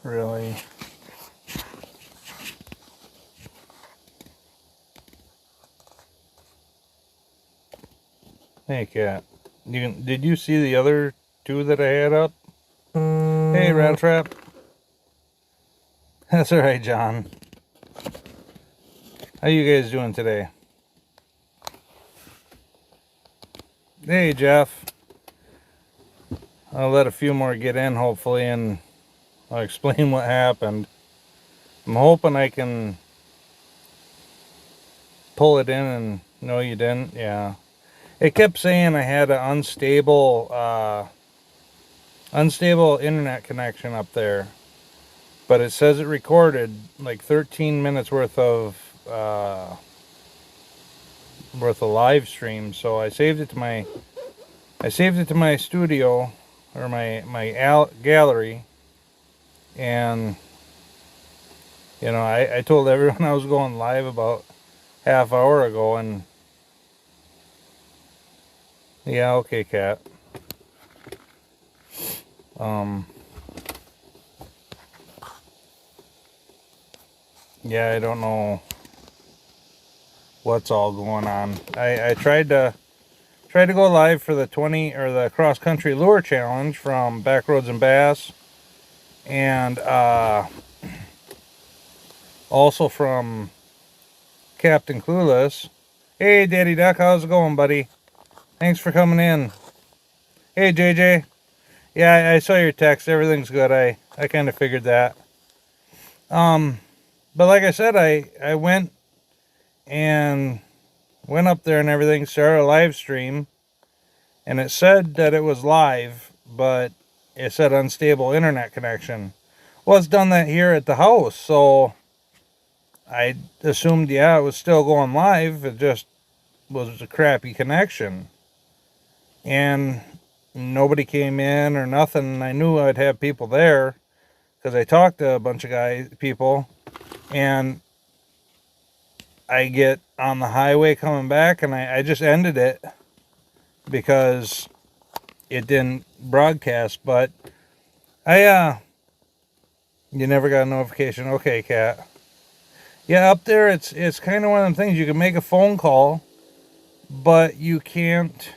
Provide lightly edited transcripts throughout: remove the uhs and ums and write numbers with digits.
Really? Hey, cat. Did you see the other two that I had up? Hey, Rat Trap. That's alright, John. How you guys doing today? Hey, Jeff. I'll let a few more get in, hopefully, and I'll explain what happened. I'm hoping I can pull it in and... No, you didn't? Yeah. It kept saying I had an unstable internet connection up there. But it says it recorded like 13 minutes worth of live stream. So I saved it to my studio, or my gallery, and you know, I told everyone I was going live about half hour ago, and yeah, okay, cat. Yeah, I don't know what's all going on. I tried to go live for the cross country lure challenge from Backroads and Bass, and also from Captain Clueless. Hey, Daddy Duck, how's it going, buddy? Thanks for coming in. Hey, JJ. Yeah, I saw your text. Everything's good. I kind of figured that. But like I said, I went up there and everything, started a live stream, and it said that it was live, but it said unstable internet connection. Well, it's done that here at the house, so I assumed, yeah, it was still going live. It just was a crappy connection. And nobody came in or nothing. I knew I'd have people there because I talked to a bunch of people, and I get on the highway coming back, and I just ended it because it didn't broadcast. But you never got a notification. Okay, cat. Yeah, up there it's kind of one of them things. You can make a phone call, but you can't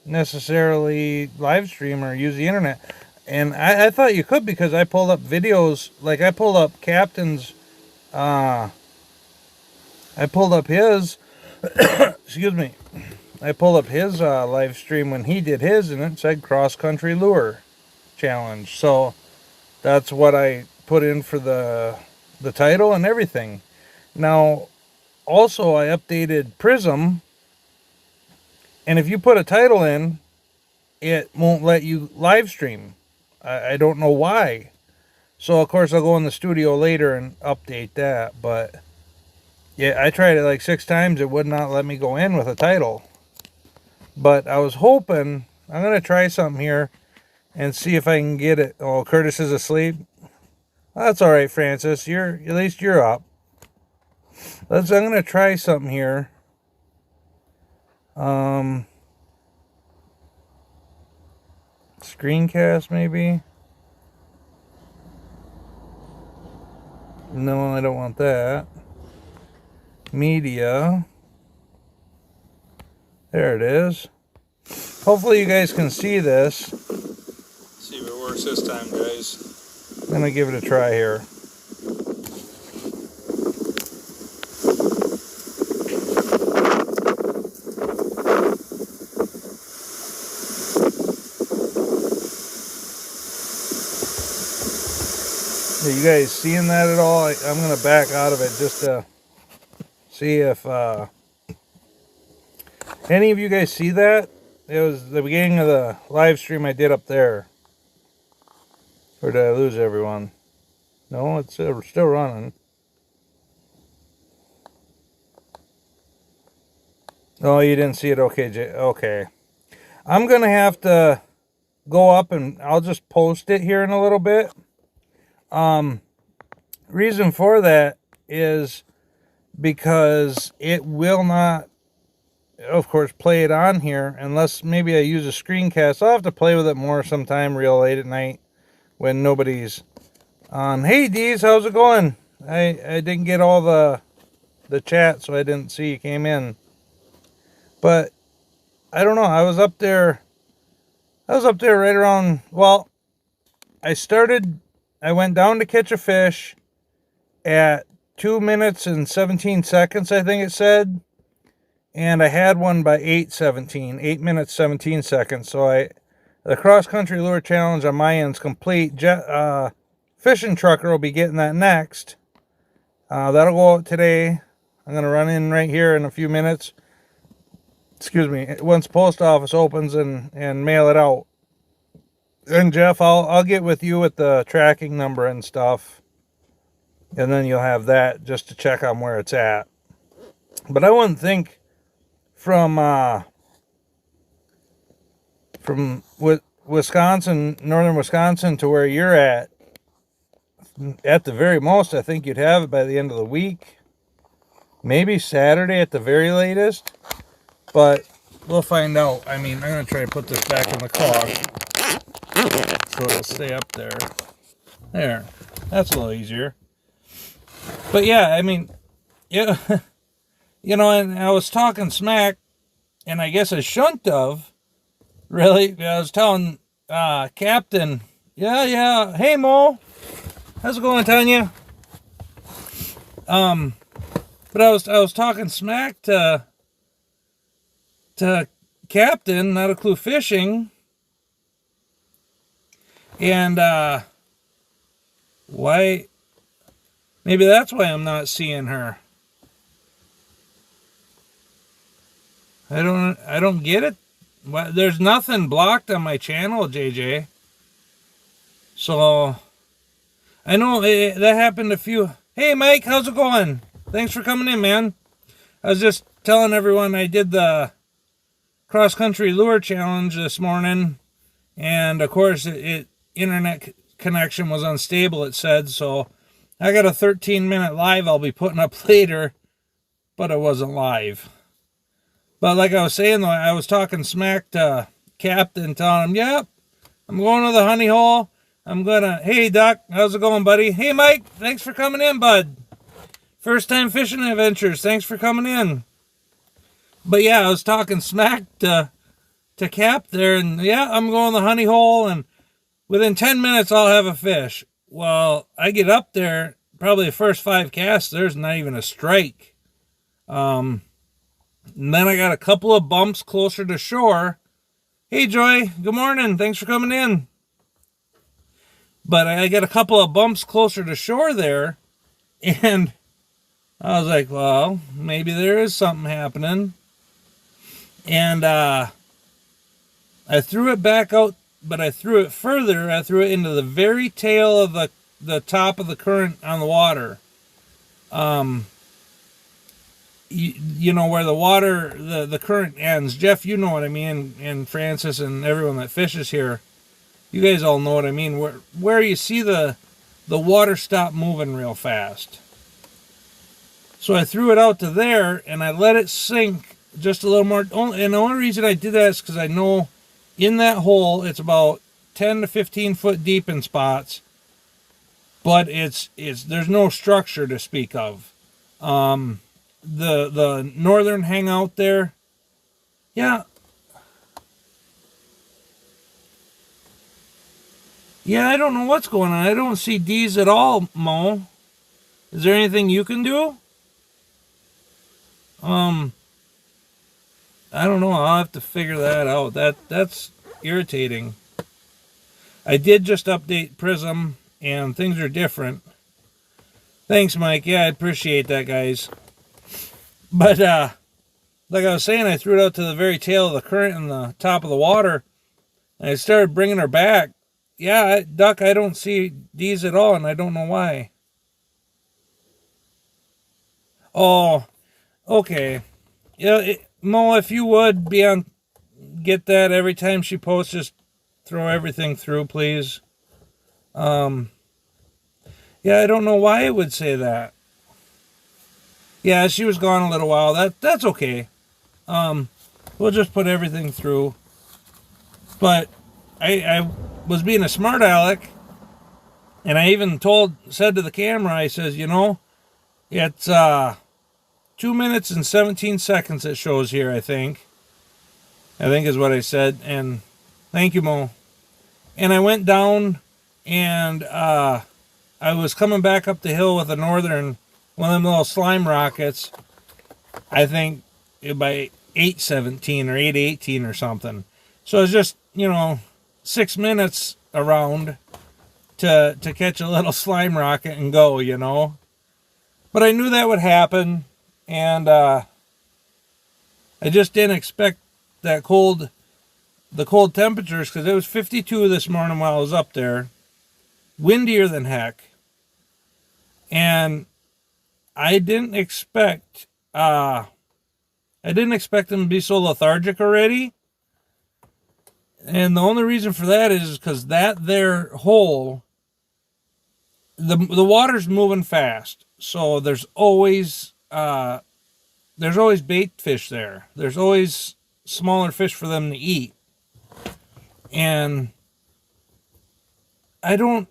necessarily live stream or use the internet. And I thought you could, because I pulled up videos, like I pulled up Captain's, I pulled up his, excuse me, I pulled up his live stream when he did his, and it said Cross Country Lure Challenge. So that's what I put in for the title and everything. Now, also I updated Prism, and if you put a title in, it won't let you live stream. I don't know why. So of course I'll go in the studio later and update that. But yeah, I tried it like 6 times. It would not let me go in with a title. But I was hoping, I'm going to try something here and see if I can get it. Oh, Curtis is asleep. That's all right, Francis. At least you're up. I'm going to try something here. Screencast maybe? No, I don't want that. Media. There it is. Hopefully you guys can see this. See if it works this time, guys. I'm going to give it a try here. Are you guys seeing that at all? I'm going to back out of it just to see if any of you guys see that. It was the beginning of the live stream I did up there. Or did I lose everyone? No, it's still running. Oh, you didn't see it? Okay, okay. I'm going to have to go up, and I'll just post it here in a little bit. Reason for that is because it will not, of course, play it on here unless maybe I use a screencast. I'll have to play with it more sometime real late at night when nobody's Hey Deez, how's it going? I didn't get all the chat, so I didn't see you came in. But I don't know. I was up there right around. Well, I went down to catch a fish at 2 minutes and 17 seconds, I think it said. And I had one by 8 minutes 17 seconds. So the cross country lure challenge on my end's complete. Fishing trucker will be getting that next. That'll go out today. I'm gonna run in right here in a few minutes. Excuse me. Once post office opens and mail it out. And Jeff, I'll get with you with the tracking number and stuff. And then you'll have that just to check on where it's at. But I wouldn't think from Wisconsin, northern Wisconsin to where you're at the very most, I think you'd have it by the end of the week. Maybe Saturday at the very latest. But we'll find out. I mean, I'm going to try to put this back in the clog so it'll stay up there. There. That's a little easier. But yeah, I mean, yeah, you know, and I was talking smack, and I guess I shouldn't have, really. I was telling Captain, yeah, hey Mo, how's it going, Tanya? But I was talking smack to Captain, Not a Clue Fishing, and why? Maybe that's why I'm not seeing her. I don't get it. There's nothing blocked on my channel, JJ. So I know that happened a few. Hey Mike, how's it going? Thanks for coming in, man. I was just telling everyone I did the cross country lure challenge this morning, and of course internet connection was unstable, it said. So I got a 13-minute live I'll be putting up later, but it wasn't live. But like I was saying, though, I was talking smack to Captain, telling him, yep, I'm going to the honey hole. Hey, Doc, how's it going, buddy? Hey, Mike, thanks for coming in, bud. First time fishing adventures, thanks for coming in. But yeah, I was talking smack to Cap there, and yeah, I'm going to the honey hole, and within 10 minutes, I'll have a fish. Well, I get up there, probably the first 5 casts, there's not even a strike. And then I got a couple of bumps closer to shore. Hey, Joy, good morning. Thanks for coming in. But I got a couple of bumps closer to shore there, and I was like, well, maybe there is something happening. And I threw it back out, but I threw it further. I threw it into the very tail of the top of the current on the water. You know, where the water, the current ends. Jeff, you know what I mean, and Francis and everyone that fishes here. You guys all know what I mean. Where you see the water stop moving real fast. So I threw it out to there, and I let it sink just a little more. And the only reason I did that is because I know in that hole it's about 10 to 15 foot deep in spots, but it's there's no structure to speak of. The northern hangout there, yeah, I don't know what's going on. I don't see D's at all, Mo. Is there anything you can do? I don't know. I'll have to figure that out. That's irritating. I did just update Prism, and things are different. Thanks, Mike. Yeah, I appreciate that, guys. But, like I was saying, I threw it out to the very tail of the current in the top of the water, and I started bringing her back. Yeah, Duck, I don't see D's at all, and I don't know why. Oh, okay. Yeah, Mo, if you would get that every time she posts, just throw everything through, please. Yeah, I don't know why it would say that. Yeah, she was gone a little while. That's okay. We'll just put everything through. But I was being a smart aleck, And I even said to the camera, I says, you know, it's 2 minutes and 17 seconds it shows here, I think is what I said. And thank you, Mo. And I went down, and I was coming back up the hill with a northern, one of them little slime rockets, I think by 8:17 or 8:18 or something. So it's just, 6 minutes around to catch a little slime rocket and go, But I knew that would happen, and I just didn't expect the cold temperatures, because it was 52 this morning while I was up there, windier than heck, and I didn't expect them to be so lethargic already. And the only reason for that is because that there hole, the water's moving fast, so there's always bait fish there. There's always smaller fish for them to eat. And I don't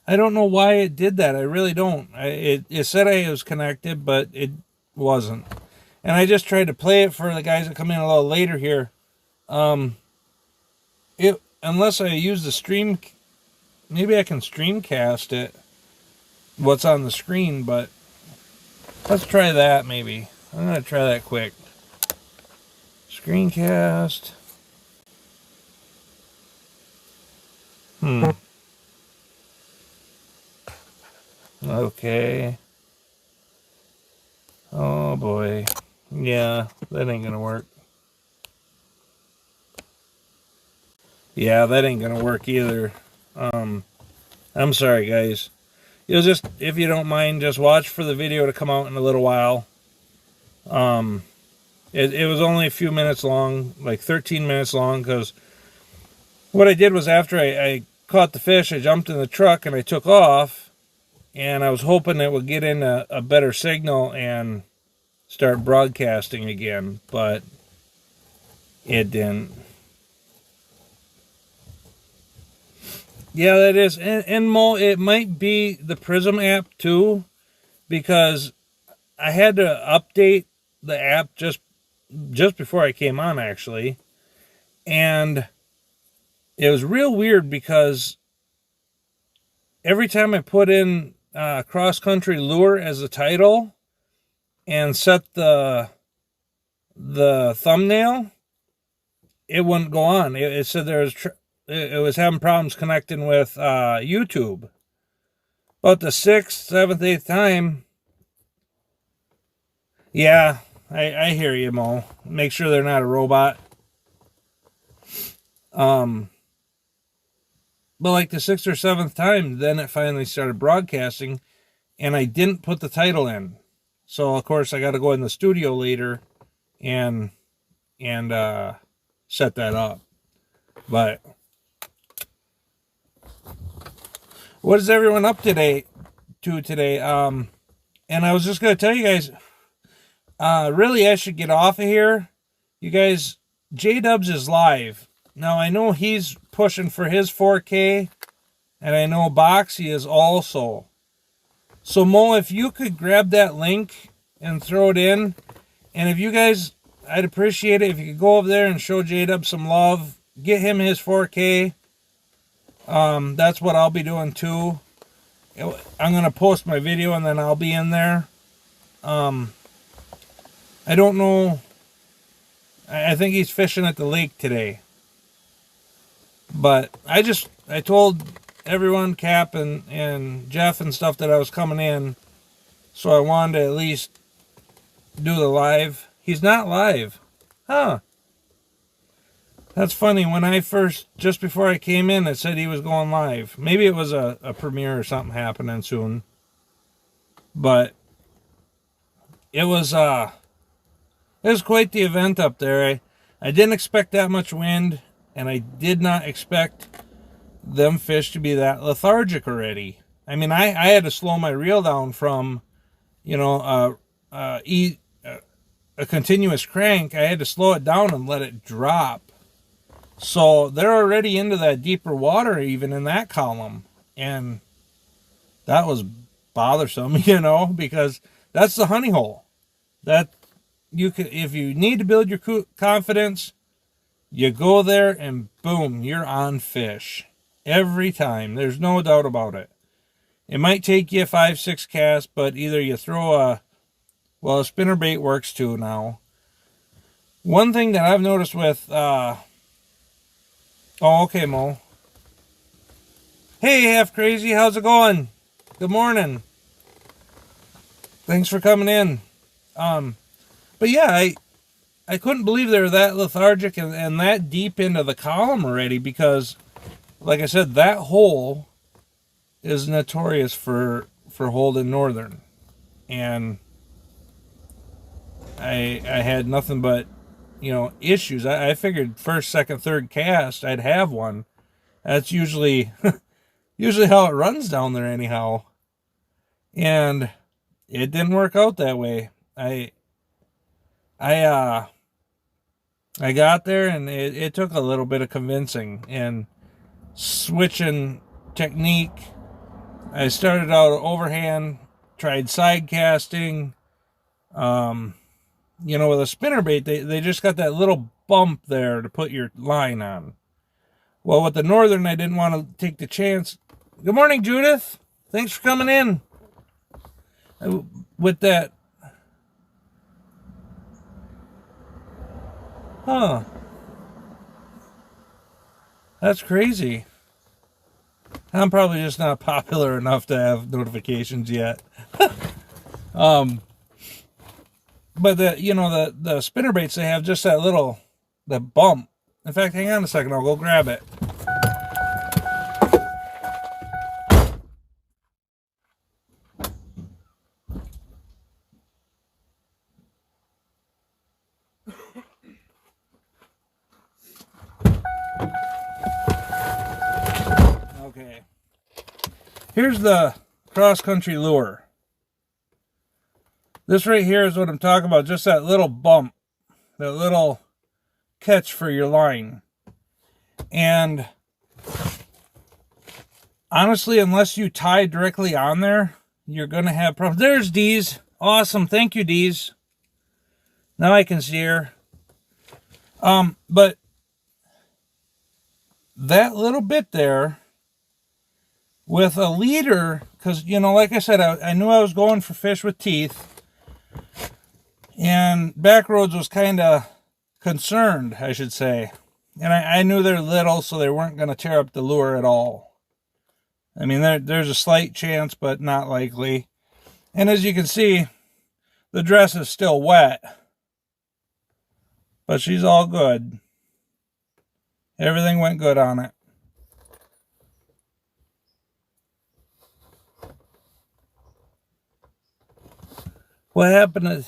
know why it did that. I really don't. It said I was connected, but it wasn't. And I just tried to play it for the guys that come in a little later here. Unless I use the stream, maybe I can streamcast it, what's on the screen, but let's try that maybe. I'm going to try that quick. Screencast. Okay. Oh boy. Yeah, that ain't gonna work. Yeah, that ain't gonna work either. I'm sorry, guys. You'll just, if you don't mind, just watch for the video to come out in a little while. It was only a few minutes long, like 13 minutes long, because what I did was after I caught the fish, I jumped in the truck and I took off, and I was hoping it would get in a better signal and start broadcasting again, but it didn't. Yeah, that is. And Mo, it might be the Prism app too, because I had to update the app just before I came on, actually. And it was real weird because every time I put in cross country lure as a title and set the thumbnail, it wouldn't go on. It said it was having problems connecting with YouTube. About the 6th, 7th, 8th time, yeah, I hear you, Mo. Make sure they're not a robot. But like the 6th or 7th time, then it finally started broadcasting, and I didn't put the title in. So of course I got to go in the studio later and set that up. But what is everyone up to today? And I was just gonna tell you guys, really I should get off of here. You guys, J-Dubs is live. Now I know he's pushing for his 4K, and I know Boxy is also. So Mo, if you could grab that link and throw it in, and if you guys, I'd appreciate it if you could go over there and show J-Dub some love. Get him his 4K. That's what I'll be doing too. I'm going to post my video and then I'll be in there. I don't know. I think he's fishing at the lake today. But I told everyone, Cap and Jeff and stuff, that I was coming in. So I wanted to at least do the live. He's not live. Huh. That's funny. When I just before I came in, it said he was going live. Maybe it was a premiere or something happening soon. But it was quite the event up there. I didn't expect that much wind, and I did not expect them fish to be that lethargic already. I mean, I had to slow my reel down from, a continuous crank. I had to slow it down and let it drop. So they're already into that deeper water, even in that column. And that was bothersome, you know, because that's the honey hole. That you can, if you need to build your confidence, you go there and boom, you're on fish every time. There's no doubt about it. It might take you 5-6 casts, but either you throw a spinnerbait works too now. One thing that I've noticed with oh, okay, Mo. Hey, half crazy, how's it going? Good morning. Thanks for coming in. But yeah, I couldn't believe they were that lethargic and that deep into the column already, because, like I said, that hole is notorious for holding northern. And I had nothing but, you know, issues. I figured first, second, third cast I'd have one. That's usually how it runs down there anyhow. And it didn't work out that way. I got there, and it took a little bit of convincing and switching technique. I started out overhand, tried side casting. You know, with a spinnerbait, they just got that little bump there to put your line on. Well, with the northern, I didn't want to take the chance. Good morning, Judith. Thanks for coming in. With that. Huh. That's crazy. I'm probably just not popular enough to have notifications yet. But the spinnerbaits, they have just that bump. In fact, hang on a second, I'll go grab it. Okay. Here's the cross-country lure. This right here is what I'm talking about, just that little bump, that little catch for your line. And honestly, unless you tie directly on there, you're going to have problems. There's Dee's. Awesome. Thank you, Dee's. Now I can see her. But that little bit there with a leader, because, you know, like I said, I knew I was going for fish with teeth. And Backroads was kind of concerned, I should say. And I knew they're little, so they weren't going to tear up the lure at all. I mean, there's a slight chance, but not likely. And as you can see, the dress is still wet. But she's all good. Everything went good on it. What happened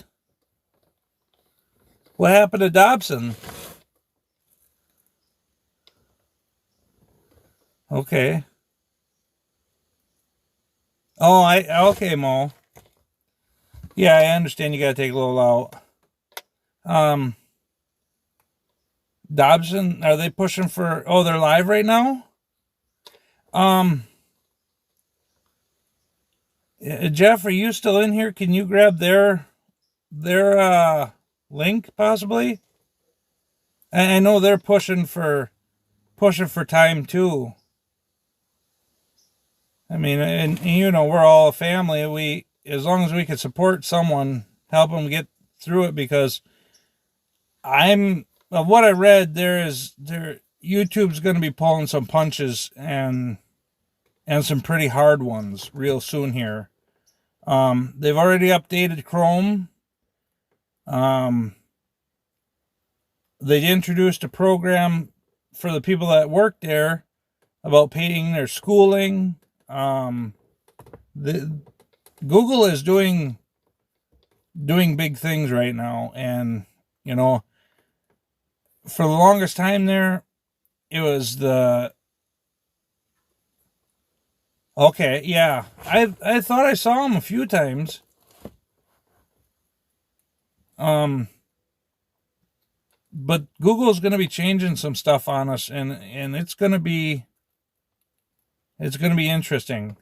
to Dobson? Okay. Oh, okay, Mo. Yeah, I understand you gotta take a little out. Dobson, are they pushing for, oh, they're live right now? Jeff, are you still in here? Can you grab their link possibly? I know they're pushing for time too. I mean, and you know, we're all a family. As long as we can support someone, help them get through it, because of what I read, YouTube's going to be pulling some punches and some pretty hard ones real soon here. They've already updated Chrome. They introduced a program for the people that work there about paying their schooling. Google is doing big things right now, and you know, for the longest time there, it was okay, yeah. I thought I saw him a few times. But Google's going to be changing some stuff on us, and it's going to be It's going to be interesting.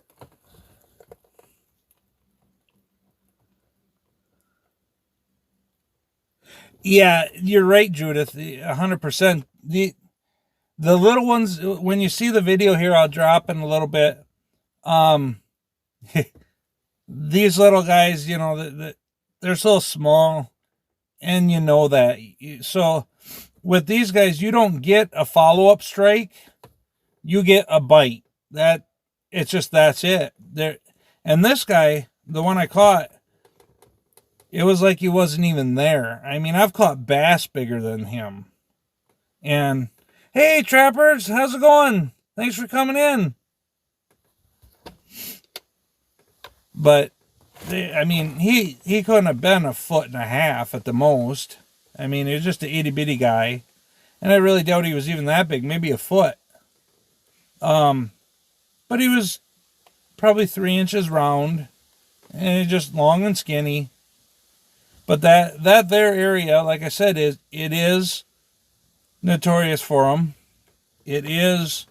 Yeah, you're right, Judith. 100%. The little ones, when you see the video here, I'll drop in a little bit. These little guys, you know, they're so small, and you know that. So with these guys, you don't get a follow-up strike. You get a bite. That's it. And this guy, the one I caught, it was like he wasn't even there. I mean, I've caught bass bigger than him. And, hey, trappers, how's it going? Thanks for coming in. But, he couldn't have been 1.5 feet at the most. I mean, he was just an itty-bitty guy. And I really doubt he was even that big, maybe a foot. But he was probably 3 inches round. And he's just long and skinny. But that there area, like I said, it is notorious for them. It is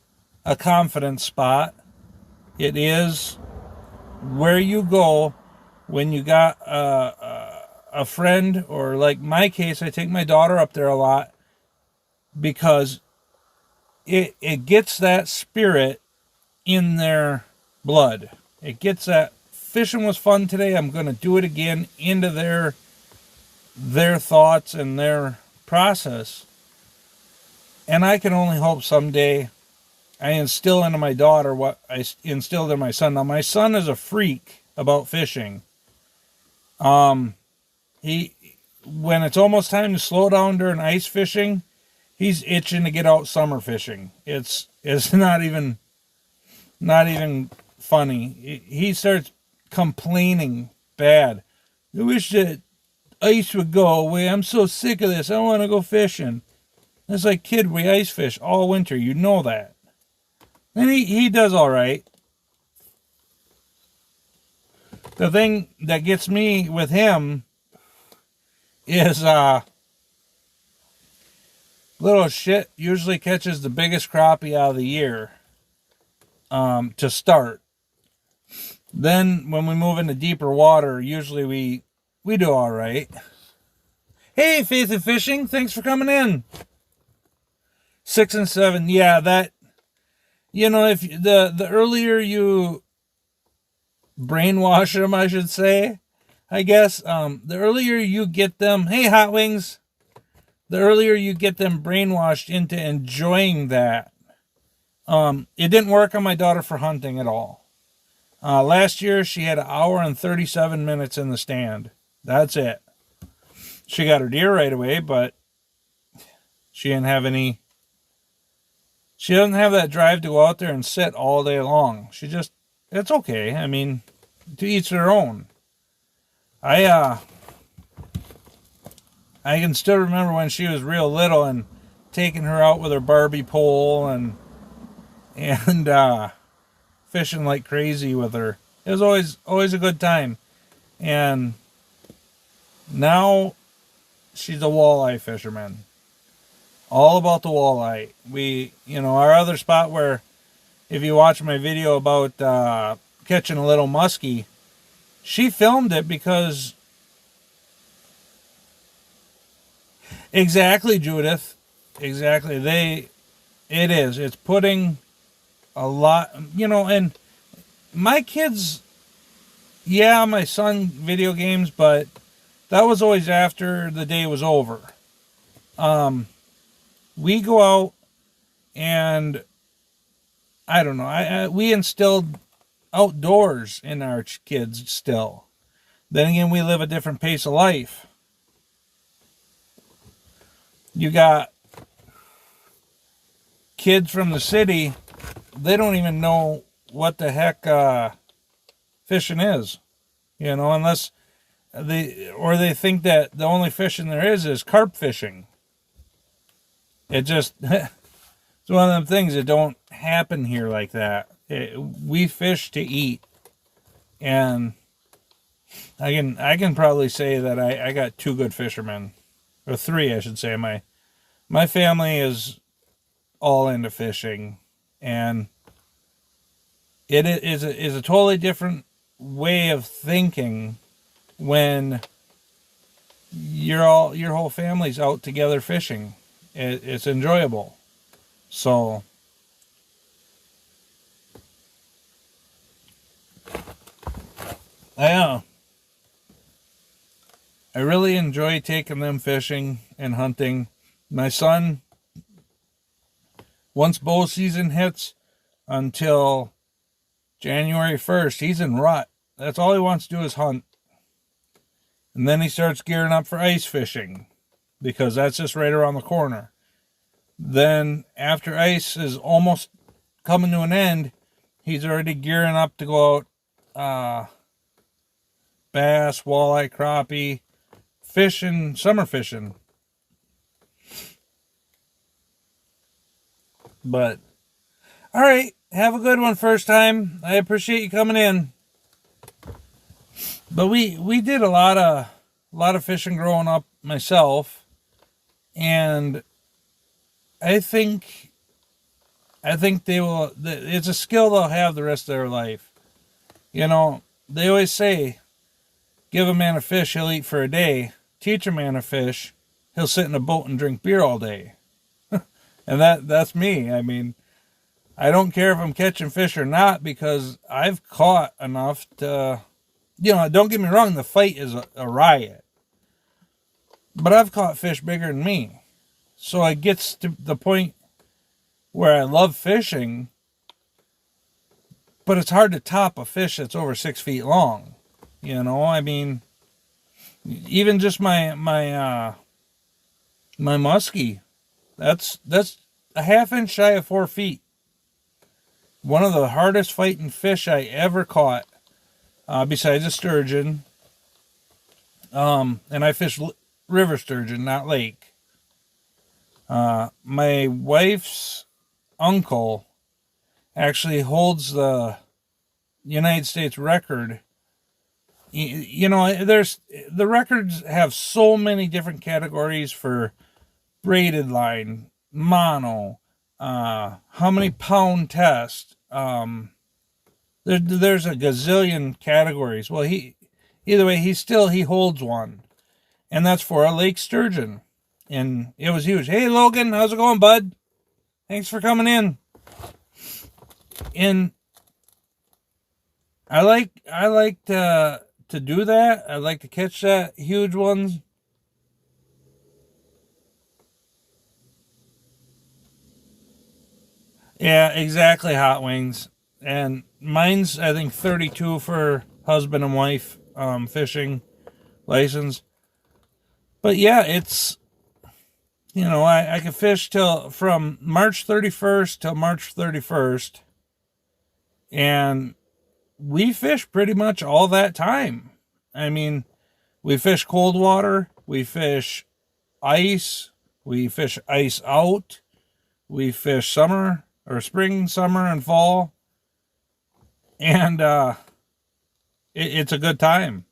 a confidence spot. It is where you go when you got a friend, or like my case, I take my daughter up there a lot because it gets that spirit in their blood. It gets that fishing was fun today, I'm going to do it again, into their thoughts and their process. And I can only hope someday I instill into my daughter what I instilled in my son. Now, my son is a freak about fishing. When it's almost time to slow down during ice fishing, he's itching to get out summer fishing. It's not even funny. He starts complaining bad. I wish that ice would go away. I'm so sick of this. I want to go fishing. It's like, kid, we ice fish all winter. You know that. And he does all right. The thing that gets me with him is little shit usually catches the biggest crappie out of the year to start. Then when we move into deeper water, usually we do all right. Hey, Faith of Fishing, thanks for coming in. 6 and 7, yeah, that, you know, if the earlier you brainwash them, I should say, I guess, the earlier you get them, hey, Hot Wings, the earlier you get them brainwashed into enjoying that. It didn't work on my daughter for hunting at all. Last year, she had 1 hour and 37 minutes in the stand. That's it. She got her deer right away, but she didn't have any. She doesn't have that drive to go out there and sit all day long. It's okay. I mean, to each their own. I can still remember when she was real little and taking her out with her Barbie pole and fishing like crazy with her. It was always a good time. And now she's a walleye fisherman. All about the walleye. Our other spot where, if you watch my video about catching a little muskie, she filmed it because... Exactly, Judith. Exactly. It's putting a lot, and my kids, yeah, my son video games, but that was always after the day was over. We go out and I don't know, we instilled outdoors in our kids still. Then again, we live a different pace of life. You got kids from the city, they don't even know what the heck fishing is, unless they think that the only fishing there is carp fishing. It just, it's one of them things that don't happen here like that. We fish to eat. And I can probably say that I got 2 good fishermen, or 3, I should say. My family is all into fishing, and it is a totally different way of thinking when your whole family's out together fishing. It's enjoyable. So I really enjoy taking them fishing and hunting. My son, once bow season hits until January 1st, he's in rut. That's all he wants to do is hunt. And then he starts gearing up for ice fishing because that's just right around the corner. Then after ice is almost coming to an end, he's already gearing up to go out bass, walleye, crappie, fishing, summer fishing. But all right, have a good one first time. I appreciate you coming in. But we did a lot of fishing growing up myself, and I think they will. It's a skill they'll have the rest of their life. You know, they always say, "Give a man a fish, he'll eat for a day. Teach a man a fish, he'll sit in a boat and drink beer all day." And that's me. I mean, I don't care if I'm catching fish or not because I've caught enough to. Don't get me wrong, the fight is a riot. But I've caught fish bigger than me. So it gets to the point where I love fishing, but it's hard to top a fish that's over 6 feet long. I mean, even just my muskie, that's a half inch shy of 4 feet. One of the hardest fighting fish I ever caught. Besides a sturgeon. And I fish river sturgeon, not lake. My wife's uncle actually holds the United States record. The records have so many different categories for braided line, mono, how many pound test, There's a gazillion categories. Well, either way, he holds one, and that's for a lake sturgeon, and it was huge. Hey, Logan, how's it going, bud? Thanks for coming in. And I like to do that. I like to catch that huge ones. Yeah, exactly. Hot Wings. And mine's, I think, 32 for husband and wife fishing license. But yeah, it's, I can fish from March 31st till March 31st. And we fish pretty much all that time. I mean, we fish cold water. We fish ice. We fish ice out. We fish summer or spring, summer, and fall. And it's a good time.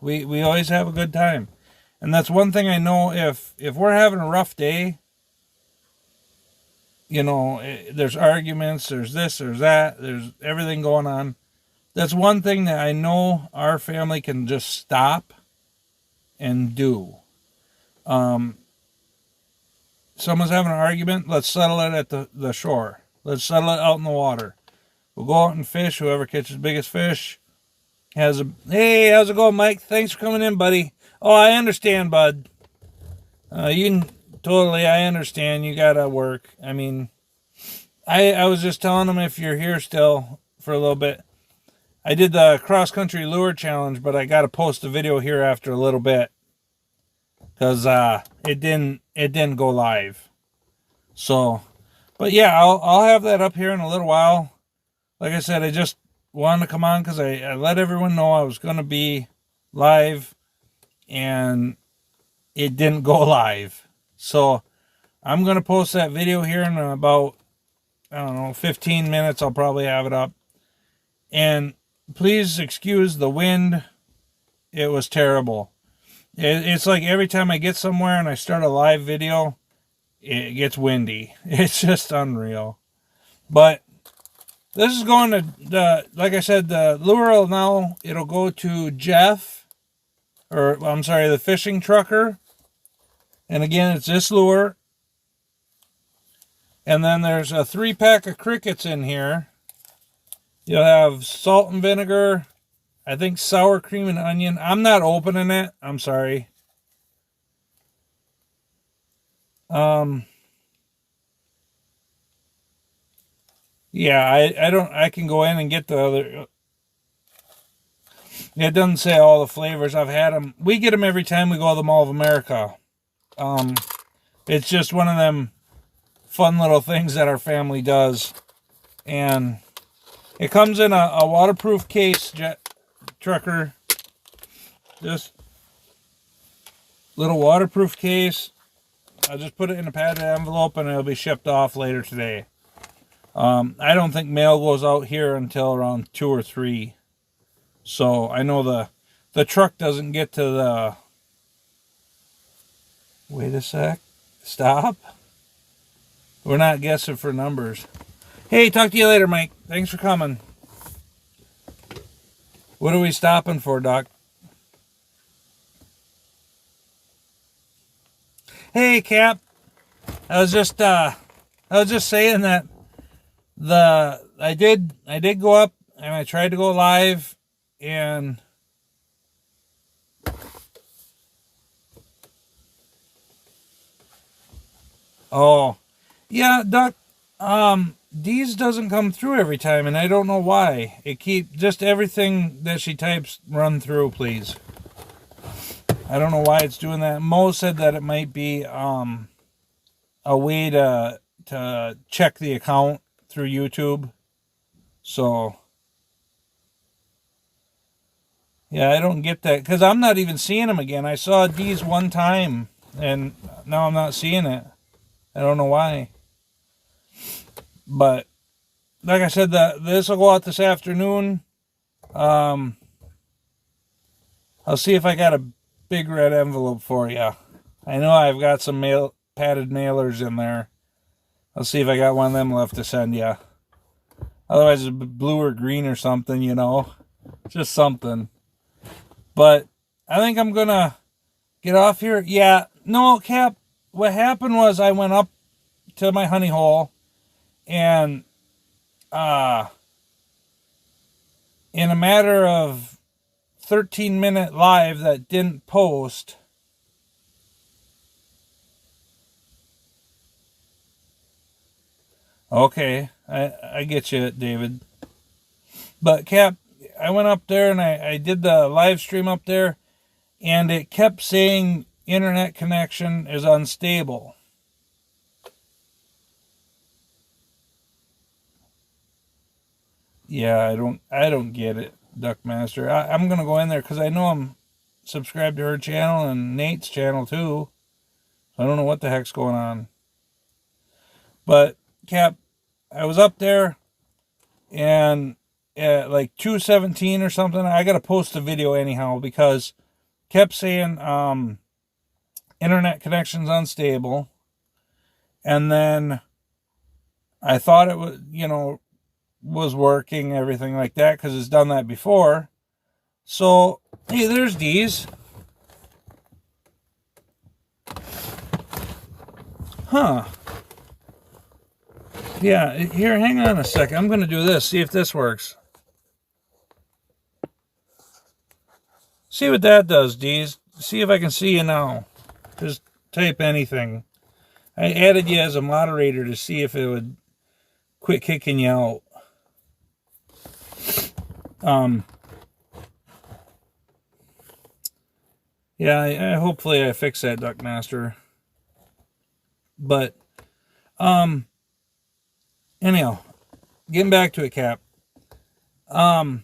We always have a good time. And that's one thing I know, if we're having a rough day, there's arguments, there's this, there's that, there's everything going on. That's one thing that I know our family can just stop and do. Someone's having an argument, let's settle it at the shore. Let's settle it out in the water. We'll go out and fish. Whoever catches the biggest fish hey, how's it going, Mike? Thanks for coming in, buddy. Oh, I understand, bud. I understand. You gotta work. I mean, I was just telling them, if you're here still for a little bit, I did the cross-country lure challenge, but I gotta post a video here after a little bit. Because it didn't go live. So, but yeah, I'll have that up here in a little while. Like I said, I just wanted to come on because I let everyone know I was going to be live, and it didn't go live. So I'm going to post that video here in about, 15 minutes. I'll probably have it up. And please excuse the wind. It was terrible. It's like every time I get somewhere and I start a live video, it gets windy. It's just unreal. But This is going to the, like I said, the lure now, it'll go to Jeff, or I'm sorry, the fishing trucker. And again, it's this lure. And then there's a 3-pack of crickets in here. You'll have salt and vinegar, I think sour cream and onion. I'm not opening it. I'm sorry. Yeah, I don't, I can go in and get the other. It doesn't say all the flavors. I've had them. We get them every time we go to the Mall of America. It's just one of them fun little things that our family does. And it comes in a waterproof case, trucker. Just little waterproof case. I'll just put it in a padded envelope and it'll be shipped off later today. I don't think mail goes out here until around 2 or 3. So I know the truck doesn't get to the... Wait a sec. Stop. We're not guessing for numbers. Hey, talk to you later, Mike. Thanks for coming. What are we stopping for, Doc? Hey, Cap. I was just saying that I did go up and I tried to go live and oh yeah, Doc, Dee's doesn't come through every time and I don't know why. It keep just everything that she types run through, please. I don't know why it's doing that. Mo said that it might be a way to check the account through YouTube. So yeah, I don't get that because I'm not even seeing them again. I saw D's one time and now I'm not seeing it. I don't know why. But like I said, this will go out this afternoon. I'll see if I got a big red envelope for you. I know I've got some padded mailers in there. I'll see if I got one of them left to send you. Otherwise, it's blue or green or something, you know. Just something. But I think I'm going to get off here. Yeah, no, Cap, what happened was I went up to my honey hole and in a matter of 13-minute live that didn't post, okay, I get you, David. But Cap, I went up there and I did the live stream up there and it kept saying internet connection is unstable. Yeah, I don't get it, Duckmaster. I'm gonna go in there because I know I'm subscribed to her channel and Nate's channel too. So I don't know what the heck's going on. But Cap, I was up there and at like 2:17 or something, I gotta post a video anyhow because kept saying internet connection's unstable. And then I thought it was, was working, everything like that, because it's done that before. So, hey, there's D's. Huh. Yeah, here, hang on a second. I'm going to do this, see if this works. See what that does, D's. See if I can see you now. Just type anything. I added you as a moderator to see if it would quit kicking you out. Yeah, hopefully I fix that, Duckmaster. But, anyhow, getting back to it, Cap. Yeah,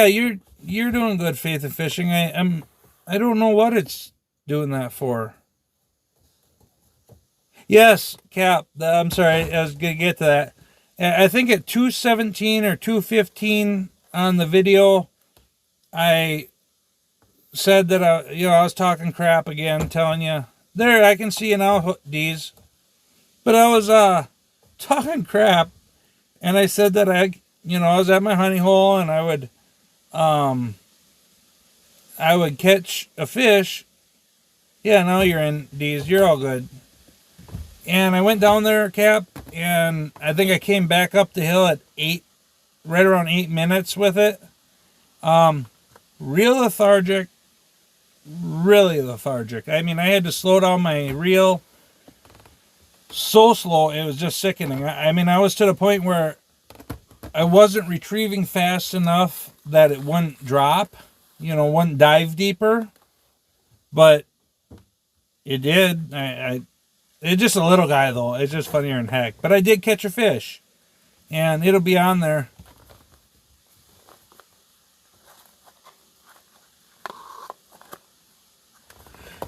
you're doing good, Faith of Fishing. I don't know what it's doing that for. Yes, Cap. I'm sorry, I was gonna get to that. I think at 2:17 or 2:15 on the video, I said that I was talking crap again, telling you there. I can see you now, D's. But I was talking crap, and I said that I was at my honey hole and I would catch a fish. Yeah, now you're in, D's. You're all good. And I went down there, Cap, and I think I came back up the hill at right around 8 minutes with it. Real lethargic, really lethargic. I mean, I had to slow down my reel so slow, it was just sickening. I mean, I was to the point where I wasn't retrieving fast enough that it wouldn't drop, wouldn't dive deeper, but it did. It's just a little guy, though. It's just funnier than heck. But I did catch a fish, and it'll be on there.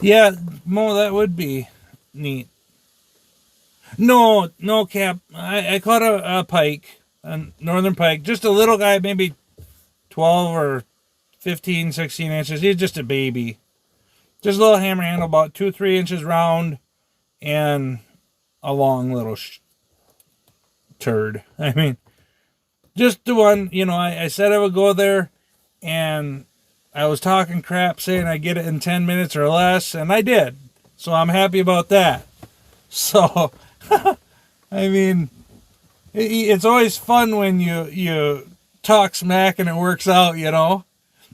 Yeah, Mo, that would be neat. No, Cap. I caught a pike, a northern pike. Just a little guy, maybe 12 or 15, 16 inches. He's just a baby. Just a little hammer handle, about 2-3 inches round, and a long little turd. I mean, just the one, I said I would go there, and I was talking crap saying I'd get it in 10 minutes or less, and I did. So I'm happy about that. So, I mean, it's always fun when you talk smack and it works out,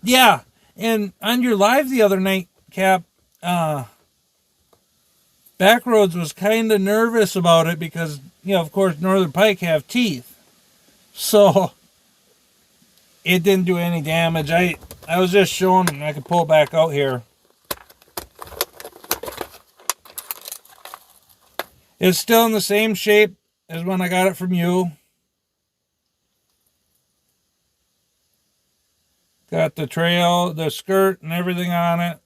Yeah, and on your live the other night, Cap, Backroads was kind of nervous about it because, of course, northern pike have teeth. So, it didn't do any damage. I was just showing him. I could pull it back out here. It's still in the same shape as when I got it from you. Got the trail, the skirt, and everything on it.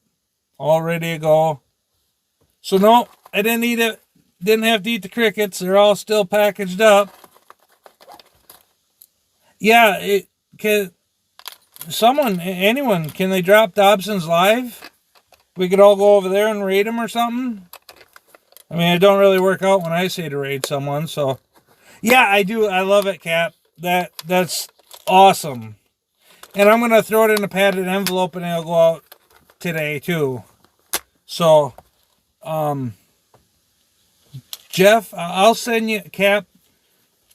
All ready to go. So no, I didn't eat it. Didn't have to eat the crickets. They're all still packaged up. Yeah, anyone, can they drop Dobson's live? We could all go over there and raid him or something. I mean, it don't really work out when I say to raid someone, so. Yeah, I do. I love it, Cap. That's awesome. And I'm going to throw it in a padded envelope and it'll go out today, too. So, Jeff, I'll send you, Cap,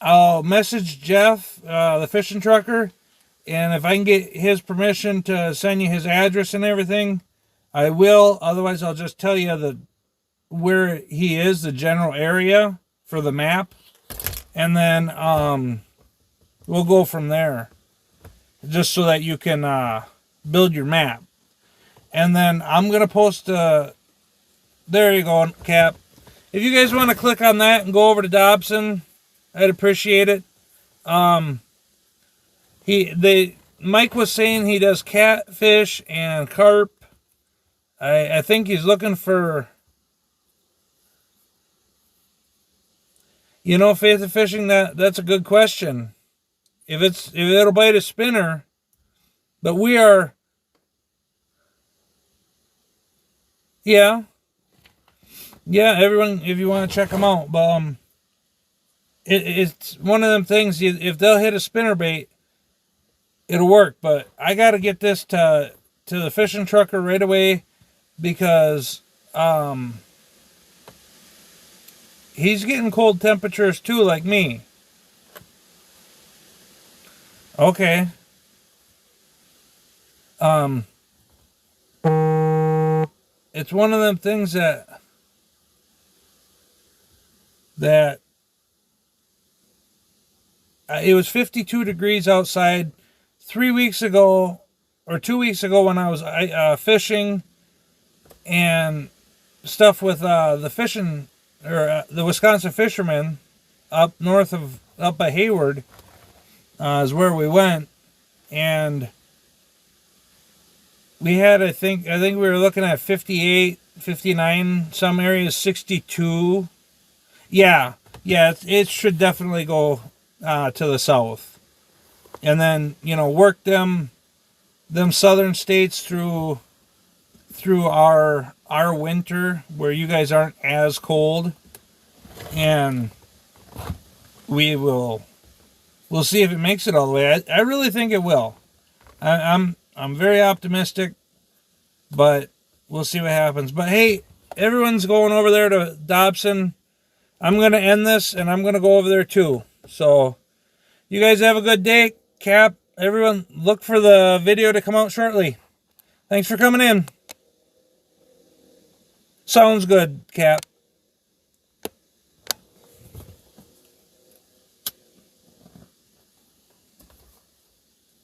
I'll message Jeff, the fishing trucker, and if I can get his permission to send you his address and everything, I will. Otherwise, I'll just tell you where he is, the general area for the map, and then we'll go from there, just so that you can build your map. And then I'm going to post there you go, Cap. If you guys want to click on that and go over to Dobson, I'd appreciate it. Mike was saying he does catfish and carp. I think he's looking for, Faith of Fishing, that's a good question. If it'll bite a spinner, but we are, yeah, everyone, if you want to check them out, but it's one of them things. If they'll hit a spinnerbait, it'll work. But I got to get this to the fishing trucker right away because he's getting cold temperatures too, like me. Okay. It's one of them things that it was 52 degrees outside 3 weeks ago or 2 weeks ago when I was fishing and stuff with the fishing or the Wisconsin fishermen up by Hayward is where we went, and we had I think we were looking at 58, 59, some areas 62. Yeah, it should definitely go to the south, and then work them southern states through our winter where you guys aren't as cold, and we'll see if it makes it all the way. I really think it will. I'm very optimistic, but we'll see what happens. But hey, everyone's going over there to Dobson. I'm going to end this, and I'm going to go over there too. So you guys have a good day. Cap, everyone, look for the video to come out shortly. Thanks for coming in. Sounds good, Cap.